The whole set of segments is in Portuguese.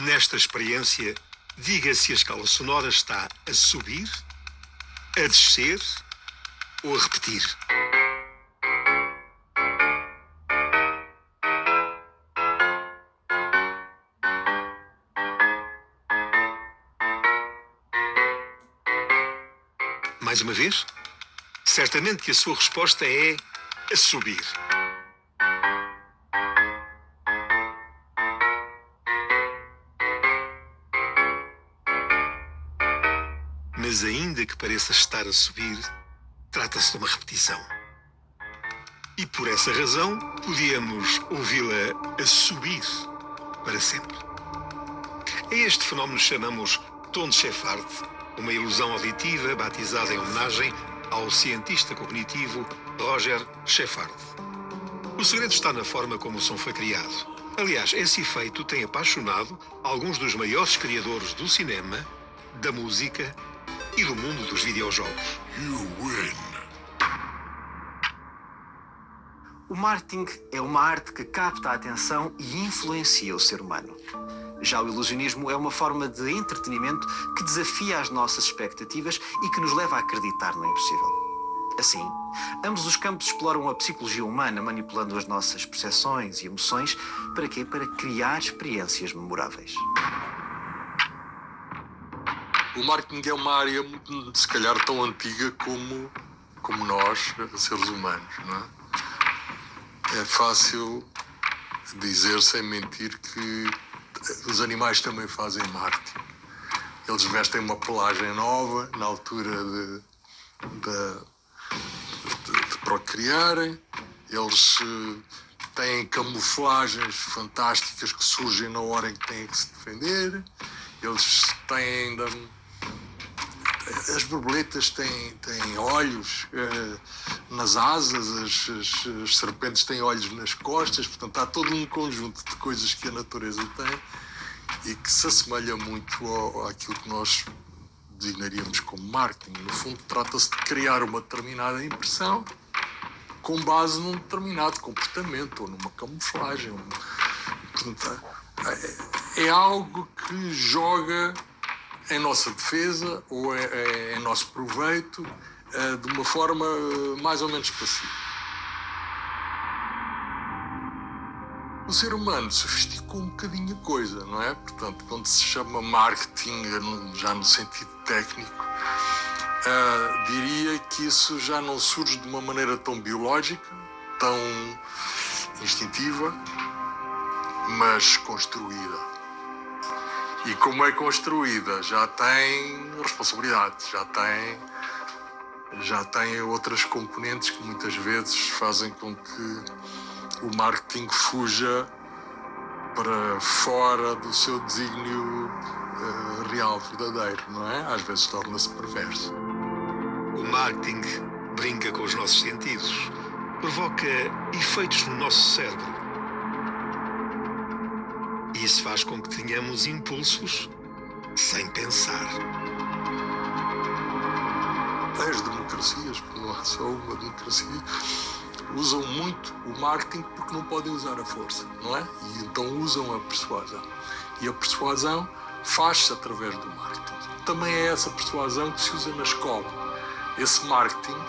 Nesta experiência, diga se a escala sonora está a subir, a descer ou a repetir. Mais uma vez? Certamente que a sua resposta é a subir. Mas ainda que pareça estar a subir, trata-se de uma repetição. E por essa razão, podíamos ouvi-la a subir para sempre. A este fenómeno chamamos tom de Shepard, uma ilusão auditiva batizada em homenagem ao cientista cognitivo Roger Shepard. O segredo está na forma como o som foi criado. Aliás, esse efeito tem apaixonado alguns dos maiores criadores do cinema, da música e do mundo dos videojogos. You win. O marketing é uma arte que capta a atenção e influencia o ser humano. Já o ilusionismo é uma forma de entretenimento que desafia as nossas expectativas e que nos leva a acreditar no impossível. Assim, ambos os campos exploram a psicologia humana, manipulando as nossas percepções e emoções. Para quê? Para criar experiências memoráveis. O marketing é uma área, se calhar, tão antiga como nós, seres humanos, não é? É fácil dizer, sem mentir, que os animais também fazem marketing. Eles vestem uma pelagem nova na altura de procriarem. Eles têm camuflagens fantásticas que surgem na hora em que têm que se defender. Eles têm ainda... As borboletas têm olhos nas asas, as serpentes têm olhos nas costas, portanto há todo um conjunto de coisas que a natureza tem e que se assemelha muito àquilo que nós designaríamos como marketing. No fundo, trata-se de criar uma determinada impressão com base num determinado comportamento ou numa camuflagem. Portanto, é algo que joga em nossa defesa ou em nosso proveito de uma forma mais ou menos passiva. O ser humano sofisticou um bocadinho a coisa, não é? Portanto, quando se chama marketing, já no sentido técnico, diria que isso já não surge de uma maneira tão biológica, tão instintiva, mas construída. E como é construída, já tem responsabilidade, já tem outras componentes que muitas vezes fazem com que o marketing fuja para fora do seu desígnio real, verdadeiro, não é? Às vezes torna-se perverso. O marketing brinca com os nossos sentidos, provoca efeitos no nosso cérebro. E isso faz com que tenhamos impulsos sem pensar. As democracias, porque não há só uma democracia, usam muito o marketing porque não podem usar a força, não é? E então usam a persuasão. E a persuasão faz-se através do marketing. Também é essa persuasão que se usa na escola. Esse marketing,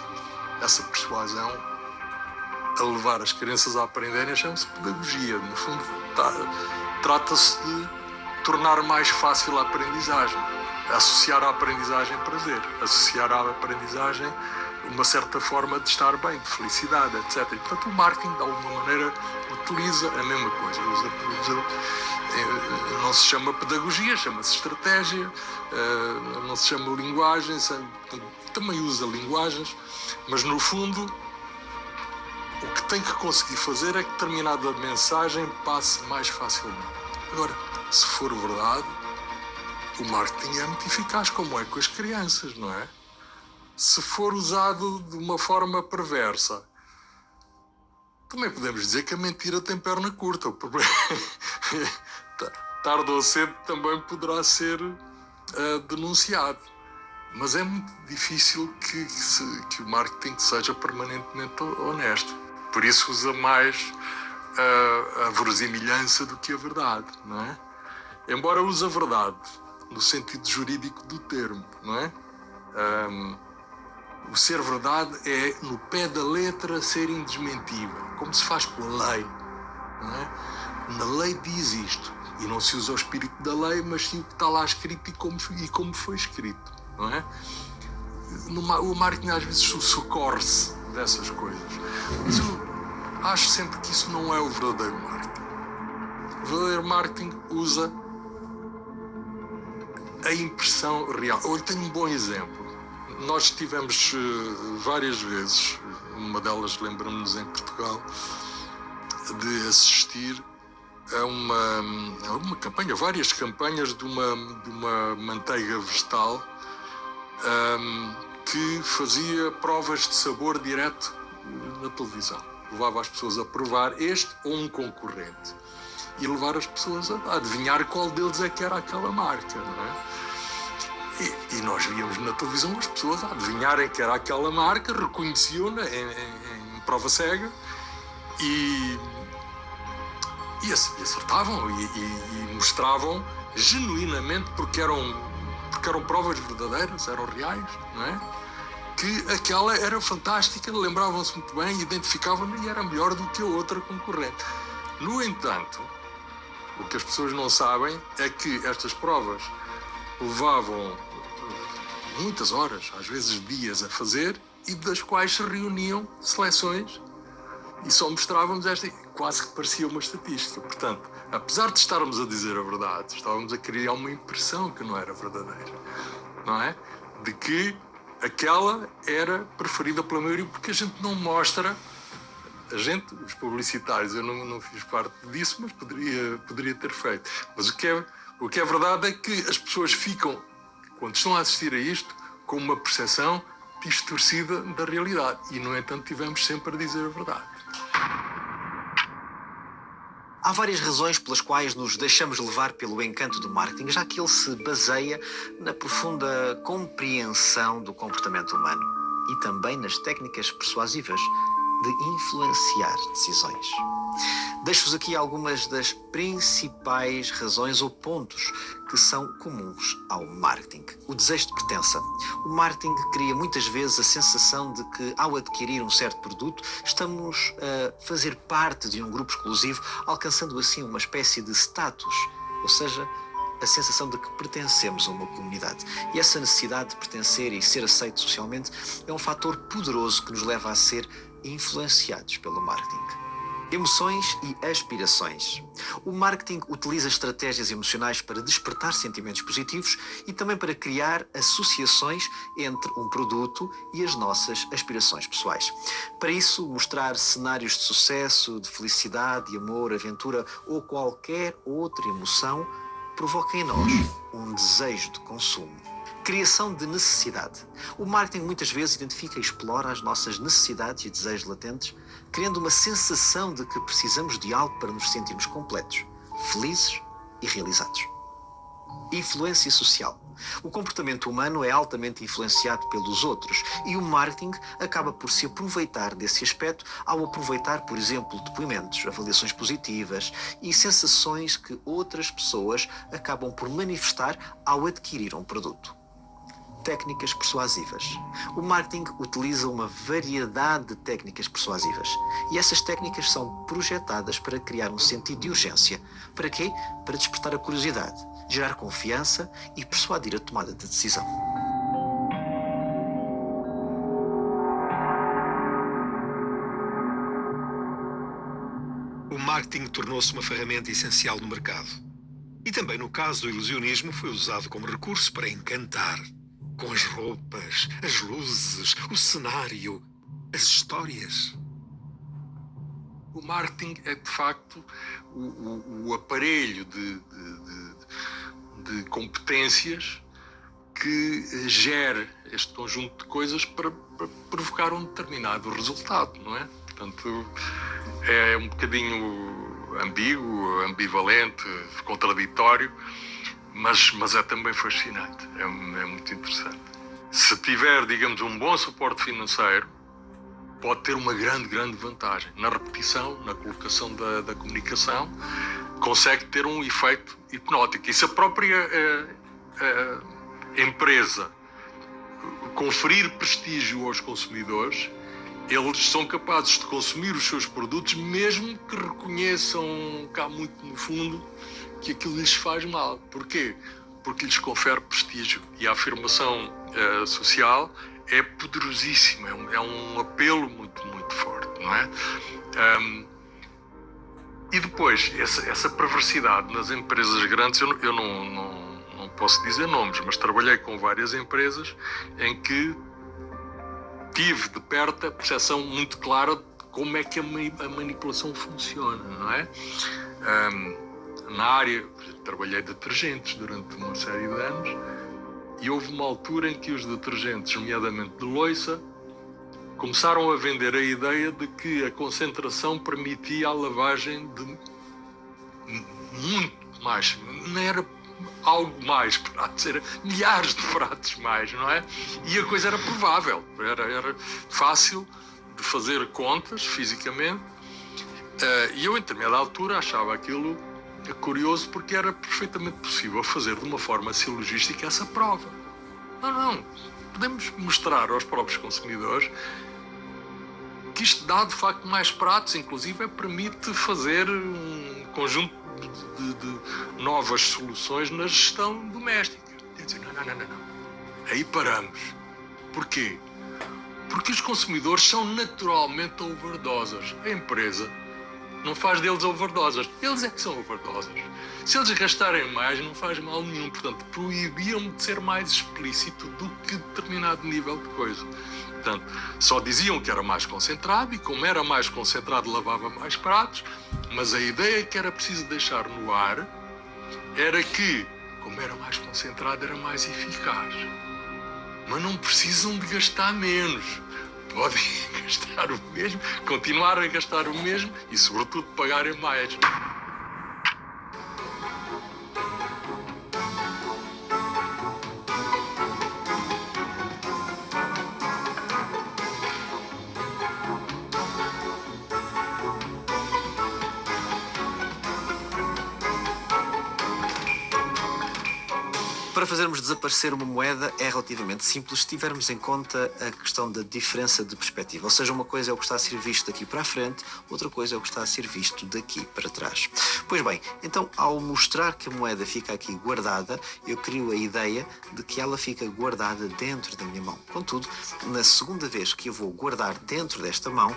essa persuasão, a levar as crianças a aprenderem, chama-se pedagogia. No fundo, trata-se de tornar mais fácil a aprendizagem, associar à aprendizagem prazer, associar à aprendizagem uma certa forma de estar bem, de felicidade, etc. E, portanto, o marketing, de alguma maneira, utiliza a mesma coisa. Não se chama pedagogia, chama-se estratégia, não se chama linguagem, também usa linguagens, mas, no fundo, o que tem que conseguir fazer é que determinada mensagem passe mais facilmente. Agora, se for verdade, o marketing é muito eficaz, como é com as crianças, não é? Se for usado de uma forma perversa, também podemos dizer que a mentira tem perna curta. O problema tarde ou cedo também poderá ser denunciado. Mas é muito difícil que o marketing seja permanentemente honesto. Por isso usa mais a verosimilhança do que a verdade, não é? embora use a verdade, no sentido jurídico do termo, não é? O ser verdade é, no pé da letra, ser indesmentível, como se faz com a lei, não é? Na lei diz isto, e não se usa o espírito da lei, mas sim o que está lá escrito e como foi escrito, não é? O marketing às vezes socorre-se dessas coisas, mas eu acho sempre que isso não é o verdadeiro marketing. O verdadeiro marketing usa a impressão real. Eu tenho um bom exemplo. Nós tivemos várias vezes, uma delas lembramos-nos em Portugal, de assistir a uma campanha, várias campanhas de uma manteiga vegetal que fazia provas de sabor direto na televisão. Levava as pessoas a provar este ou um concorrente e levar as pessoas a adivinhar qual deles é que era aquela marca, não é? E nós víamos na televisão as pessoas a adivinharem que era aquela marca, reconheciam-na em prova cega e acertavam e mostravam genuinamente, porque eram provas verdadeiras, eram reais, não é? Que aquela era fantástica, lembravam-se muito bem, identificavam-na e era melhor do que a outra concorrente. No entanto, o que as pessoas não sabem é que estas provas levavam muitas horas, às vezes dias, a fazer, e das quais se reuniam seleções e só mostrávamos esta, quase que parecia uma estatística. Portanto, apesar de estarmos a dizer a verdade, estávamos a criar uma impressão que não era verdadeira, não é? De que aquela era preferida pela maioria, porque a gente não mostra, os publicitários, eu não fiz parte disso, mas poderia ter feito. Mas o que é verdade é que as pessoas ficam, quando estão a assistir a isto, com uma percepção distorcida da realidade. E, no entanto, tivemos sempre a dizer a verdade. Há várias razões pelas quais nos deixamos levar pelo encanto do marketing, já que ele se baseia na profunda compreensão do comportamento humano e também nas técnicas persuasivas de influenciar decisões. Deixo-vos aqui algumas das principais razões ou pontos que são comuns ao marketing. O desejo de pertença. O marketing cria muitas vezes a sensação de que, ao adquirir um certo produto, estamos a fazer parte de um grupo exclusivo, alcançando assim uma espécie de status, ou seja, a sensação de que pertencemos a uma comunidade. E essa necessidade de pertencer e ser aceito socialmente é um fator poderoso que nos leva a ser influenciados pelo marketing. Emoções e aspirações. O marketing utiliza estratégias emocionais para despertar sentimentos positivos e também para criar associações entre um produto e as nossas aspirações pessoais. Para isso, mostrar cenários de sucesso, de felicidade, de amor, aventura ou qualquer outra emoção provoca em nós um desejo de consumo. Criação de necessidade. O marketing muitas vezes identifica e explora as nossas necessidades e desejos latentes, criando uma sensação de que precisamos de algo para nos sentirmos completos, felizes e realizados. Influência social. O comportamento humano é altamente influenciado pelos outros e o marketing acaba por se aproveitar desse aspecto ao aproveitar, por exemplo, depoimentos, avaliações positivas e sensações que outras pessoas acabam por manifestar ao adquirir um produto. Técnicas persuasivas. O marketing utiliza uma variedade de técnicas persuasivas e essas técnicas são projetadas para criar um sentido de urgência. Para quê? Para despertar a curiosidade, gerar confiança e persuadir a tomada de decisão. O marketing tornou-se uma ferramenta essencial no mercado. E também no caso do ilusionismo foi usado como recurso para encantar. Com as roupas, as luzes, o cenário, as histórias. O marketing é, de facto, o aparelho de competências que gera este conjunto de coisas para provocar um determinado resultado, não é? Portanto, é um bocadinho ambíguo, ambivalente, contraditório, mas é também fascinante, é muito interessante. Se tiver, digamos, um bom suporte financeiro, pode ter uma grande vantagem na repetição, na colocação da comunicação consegue ter um efeito hipnótico. E se a própria empresa conferir prestígio aos consumidores, eles são capazes de consumir os seus produtos mesmo que reconheçam cá muito no fundo que aquilo lhes faz mal. Porquê? Porque lhes confere prestígio. E a afirmação social é poderosíssima, é um apelo muito, muito forte, não é? E depois, essa perversidade nas empresas grandes, eu não posso dizer nomes, mas trabalhei com várias empresas em que tive de perto a percepção muito clara de como é que a manipulação funciona, não é? Na área, trabalhei detergentes durante uma série de anos e houve uma altura em que os detergentes, nomeadamente de louça, começaram a vender a ideia de que a concentração permitia a lavagem de muito mais, não era algo mais pratos, era milhares de pratos mais, não é? E a coisa era provável, era fácil de fazer contas fisicamente, e eu em determinada altura achava aquilo curioso porque era perfeitamente possível fazer de uma forma silogística essa prova. Não, podemos mostrar aos próprios consumidores que isto dá de facto mais pratos, inclusive permite fazer um conjunto de novas soluções na gestão doméstica. Quer dizer, não. Aí paramos. Porquê? Porque os consumidores são naturalmente overdosers. A empresa não faz deles overdosers. Eles é que são overdosers. Se eles gastarem mais, não faz mal nenhum. Portanto, proibiam-me de ser mais explícito do que determinado nível de coisa. Portanto, só diziam que era mais concentrado e como era mais concentrado lavava mais pratos, mas a ideia que era preciso deixar no ar era que, como era mais concentrado, era mais eficaz. Mas não precisam de gastar menos. Podem gastar o mesmo, continuar a gastar o mesmo e, sobretudo, pagarem mais. Para fazermos desaparecer uma moeda é relativamente simples se tivermos em conta a questão da diferença de perspectiva. Ou seja, uma coisa é o que está a ser visto daqui para a frente, outra coisa é o que está a ser visto daqui para trás. Pois bem, então ao mostrar que a moeda fica aqui guardada, eu crio a ideia de que ela fica guardada dentro da minha mão. Contudo, na segunda vez que eu vou guardar dentro desta mão,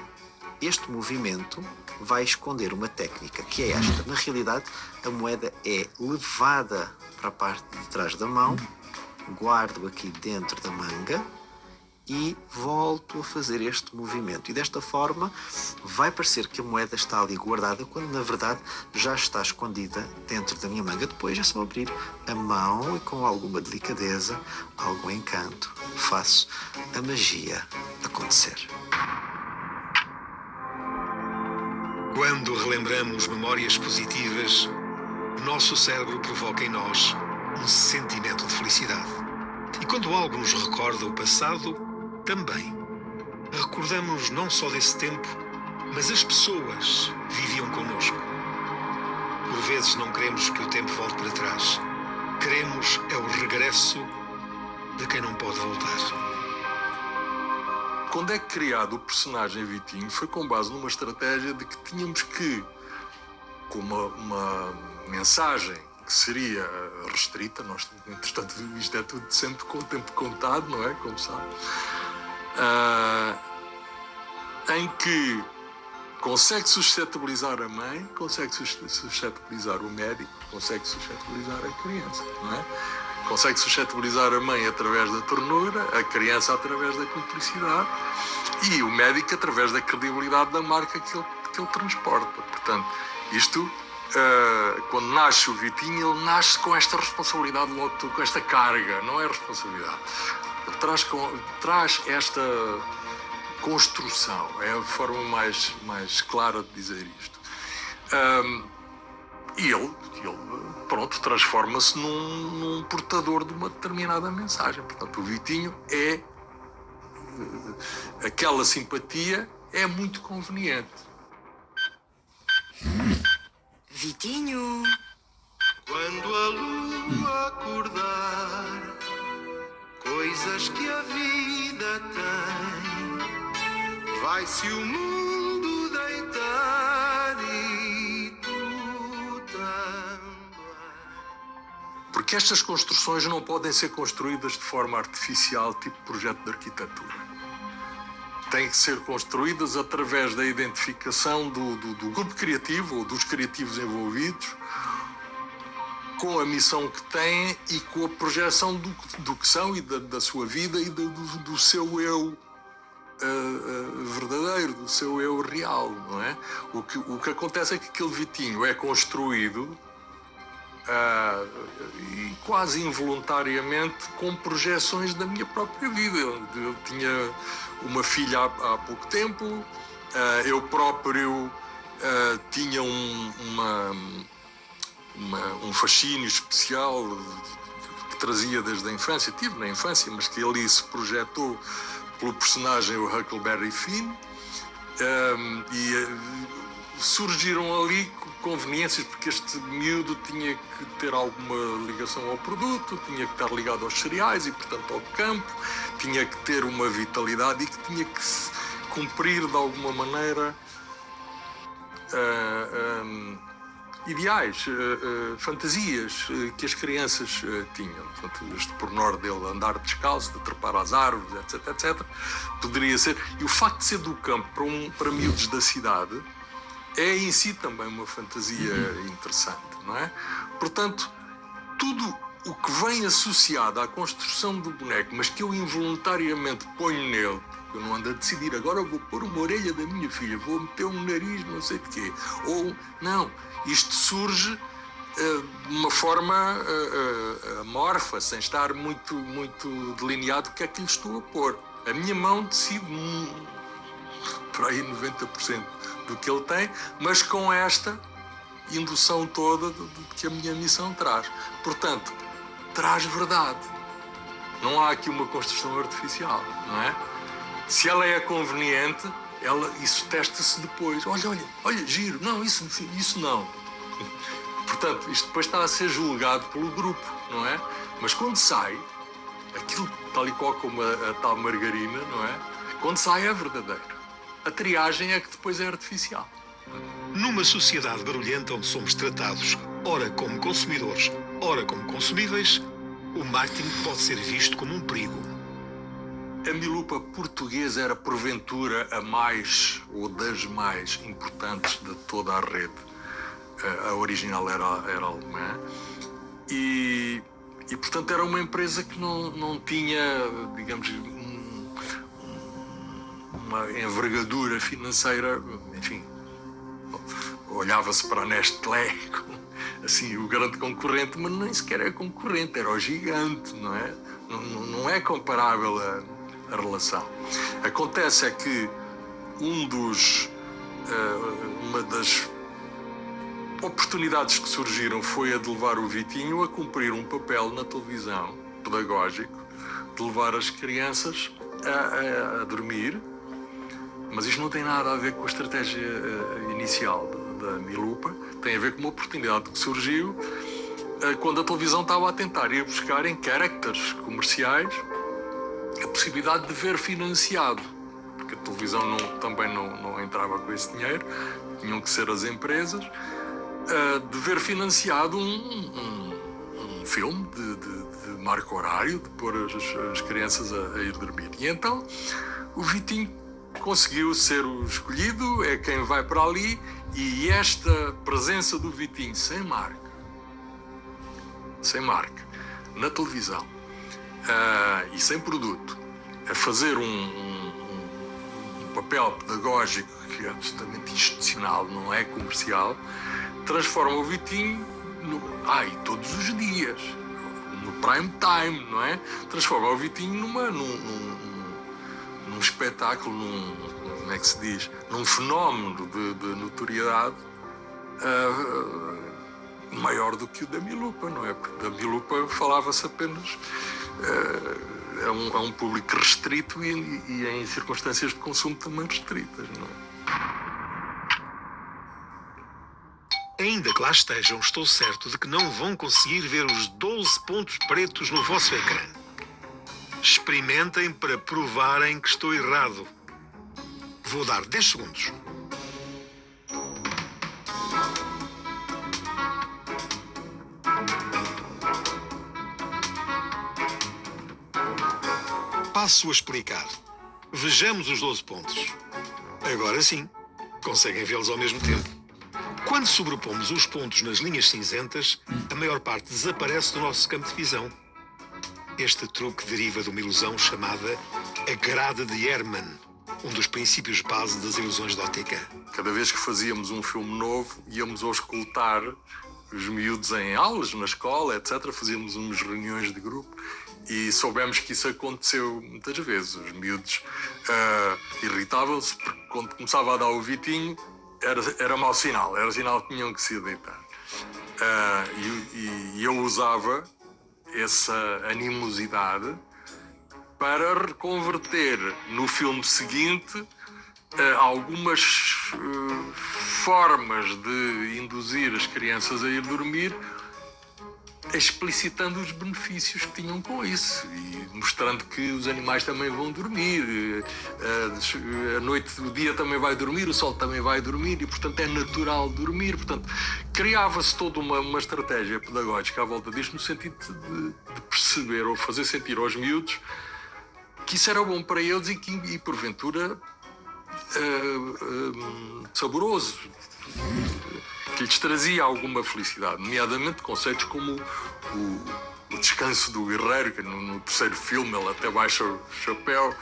este movimento vai esconder uma técnica, que é esta. Na realidade, a moeda é levada para a parte de trás da mão, guardo aqui dentro da manga e volto a fazer este movimento. E desta forma vai parecer que a moeda está ali guardada, quando na verdade já está escondida dentro da minha manga. Depois é só abrir a mão e com alguma delicadeza, algum encanto, faço a magia acontecer. Quando relembramos memórias positivas, o nosso cérebro provoca em nós um sentimento de felicidade. E quando algo nos recorda o passado, também. Recordamos não só desse tempo, mas as pessoas que viviam connosco. Por vezes não queremos que o tempo volte para trás. Queremos é o regresso de quem não pode voltar. Quando é criado o personagem Vitinho, foi com base numa estratégia de que tínhamos que, com uma mensagem que seria restrita, nós, entretanto, isto é tudo sempre com o tempo contado, não é? Como sabe? Em que consegue suscetibilizar a mãe, consegue suscetibilizar o médico, consegue suscetibilizar a criança, não é? Consegue suscetibilizar a mãe através da ternura, a criança através da cumplicidade e o médico através da credibilidade da marca que ele transporta. Portanto, isto, quando nasce o Vitinho, ele nasce com esta responsabilidade, logo com esta carga, não é responsabilidade. Ele traz esta construção, é a forma mais clara de dizer isto. E ele pronto, transforma-se num portador de uma determinada mensagem. Portanto, o Vitinho é aquela simpatia é muito conveniente. Vitinho. Quando a lua acordar, coisas que a vida tem, vai-se o mundo deitar e tu também. Porque estas construções não podem ser construídas de forma artificial, tipo projeto de arquitetura. Têm que ser construídas através da identificação do grupo criativo ou dos criativos envolvidos, com a missão que têm e com a projeção do que são e da sua vida e do seu eu verdadeiro, do seu eu real, não é? O que acontece é que aquele Vitinho é construído e quase involuntariamente com projeções da minha própria vida. Eu tinha uma filha há pouco tempo, eu próprio tinha um fascínio especial que trazia desde a infância, tive na infância, mas que ali se projetou pelo personagem o Huckleberry Finn, e surgiram ali conveniências, porque este miúdo tinha que ter alguma ligação ao produto, tinha que estar ligado aos cereais e, portanto, ao campo, tinha que ter uma vitalidade e que tinha que cumprir, de alguma maneira, ideais, fantasias que as crianças tinham. Portanto, este pormenor dele andar descalço, de trepar às árvores, etc, etc, poderia ser. E o facto de ser do campo para miúdos da cidade é em si também uma fantasia interessante, não é? Portanto, tudo o que vem associado à construção do boneco, mas que eu involuntariamente ponho nele, eu não ando a decidir, agora vou pôr uma orelha da minha filha, vou meter um nariz, não sei de quê. Ou, não, isto surge de uma forma amorfa, sem estar muito delineado o que é que lhe estou a pôr. A minha mão decide por aí 90% do que ele tem, mas com esta indução toda que a minha missão traz. Portanto, traz verdade. Não há aqui uma construção artificial, não é? Se ela é conveniente, isso testa-se depois. Olha, giro. Não, isso não. Portanto, isto depois está a ser julgado pelo grupo, não é? Mas quando sai, aquilo tal e qual como a tal margarina, não é? Quando sai é verdadeiro. A triagem é que depois é artificial. Numa sociedade barulhenta onde somos tratados ora como consumidores, ora como consumíveis, o marketing pode ser visto como um perigo. A Milupa portuguesa era, porventura, a mais ou das mais importantes de toda a rede. A original era alemã e, portanto, era uma empresa que não tinha, digamos, uma envergadura financeira, enfim, olhava-se para a Nestlé, assim, o grande concorrente, mas nem sequer é concorrente, era o gigante, não é? Não é comparável a relação. Acontece é que uma das oportunidades que surgiram foi a de levar o Vitinho a cumprir um papel na televisão pedagógico, de levar as crianças a dormir, mas isto não tem nada a ver com a estratégia inicial da Milupa, tem a ver com uma oportunidade que surgiu quando a televisão estava a tentar ir buscar em characters comerciais a possibilidade de ver financiado, porque a televisão também não entrava com esse dinheiro, tinham que ser as empresas, de ver financiado um filme de marco horário, de pôr as crianças a ir dormir. E então o Vitinho conseguiu ser o escolhido, é quem vai para ali, e esta presença do Vitinho sem marca, na televisão, e sem produto, a fazer um papel pedagógico que é absolutamente institucional, não é comercial, transforma o Vitinho e todos os dias, no prime time, não é? Transforma o Vitinho num espetáculo, como é que se diz? Num fenómeno de notoriedade maior do que o da Milupa, não é? Porque da Milupa falava-se apenas a um público restrito e em circunstâncias de consumo também restritas, não é? Ainda que lá estejam, estou certo de que não vão conseguir ver os 12 pontos pretos no vosso ecrã. Experimentem para provarem que estou errado. Vou dar 10 segundos. Passo a explicar. Vejamos os 12 pontos. Agora sim, conseguem vê-los ao mesmo tempo. Quando sobrepomos os pontos nas linhas cinzentas, a maior parte desaparece do nosso campo de visão. Este truque deriva de uma ilusão chamada a grade de Hermann, um dos princípios base das ilusões de ótica. Cada vez que fazíamos um filme novo, íamos auscultar os miúdos em aulas, na escola, etc. Fazíamos umas reuniões de grupo e soubemos que isso aconteceu muitas vezes. Os miúdos irritavam-se porque quando começava a dar o Vitinho era mau sinal, era sinal que tinham que se deitar. E eu usava essa animosidade para reconverter no filme seguinte algumas formas de induzir as crianças a ir dormir, explicitando os benefícios que tinham com isso e mostrando que os animais também vão dormir, a noite, o dia também vai dormir, o sol também vai dormir e, portanto, é natural dormir. Portanto, criava-se toda uma estratégia pedagógica à volta disto no sentido de perceber ou fazer sentir aos miúdos que isso era bom para eles e porventura, saboroso, que lhes trazia alguma felicidade, nomeadamente conceitos como o descanso do guerreiro, que no terceiro filme ele até baixa o chapéu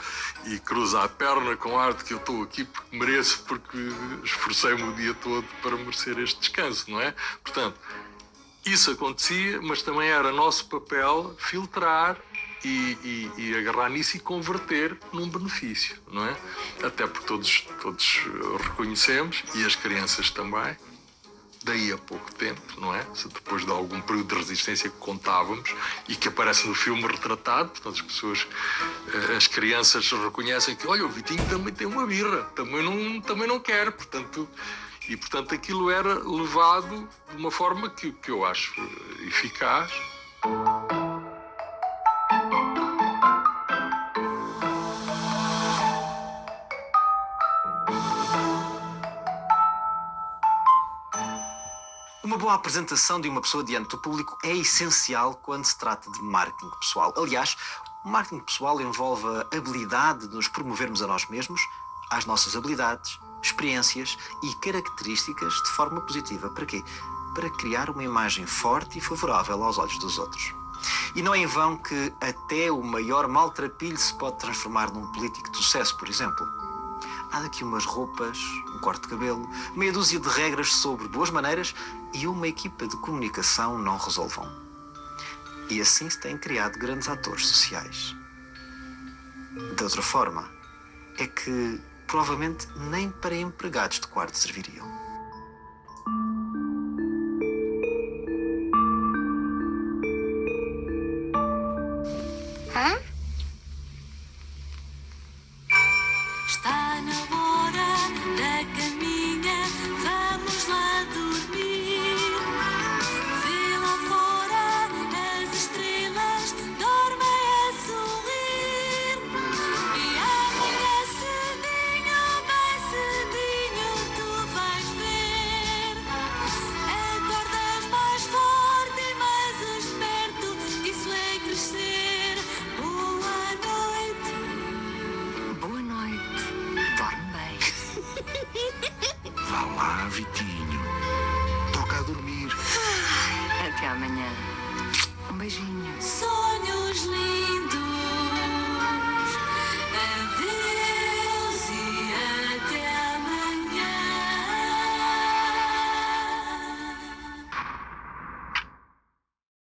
e cruza a perna com arte, que eu estou aqui porque mereço, porque esforcei-me o dia todo para merecer este descanso, não é? Portanto, isso acontecia, mas também era nosso papel filtrar e agarrar nisso e converter num benefício, não é? Até porque todos reconhecemos, e as crianças também, daí a pouco tempo, não é? Depois de algum período de resistência que contávamos e que aparece no filme retratado, portanto as crianças reconhecem que, olha, o Vitinho também tem uma birra, também não quer, portanto aquilo era levado de uma forma que eu acho eficaz. Uma boa apresentação de uma pessoa diante do público é essencial quando se trata de marketing pessoal. Aliás, o marketing pessoal envolve a habilidade de nos promovermos a nós mesmos, às nossas habilidades, experiências e características de forma positiva. Para quê? Para criar uma imagem forte e favorável aos olhos dos outros. E não é em vão que até o maior maltrapilho se pode transformar num político de sucesso, por exemplo. Há daqui umas roupas, um corte de cabelo, meia dúzia de regras sobre boas maneiras e uma equipa de comunicação não resolvam. E assim se têm criado grandes atores sociais. De outra forma, é que provavelmente nem para empregados de quarto serviriam. Está na hora da caminha, vamos lá dormir. Vê lá fora as estrelas, dormem a sorrir. E amanhã cedinho, bem cedinho, tu vais ver. Acordas mais forte e mais esperto, isso é crescer. Boa noite. Boa noite. Dorme bem. Vá lá, Vitinho. Toca a dormir. Até amanhã. Um beijinho. Sonhos lindos.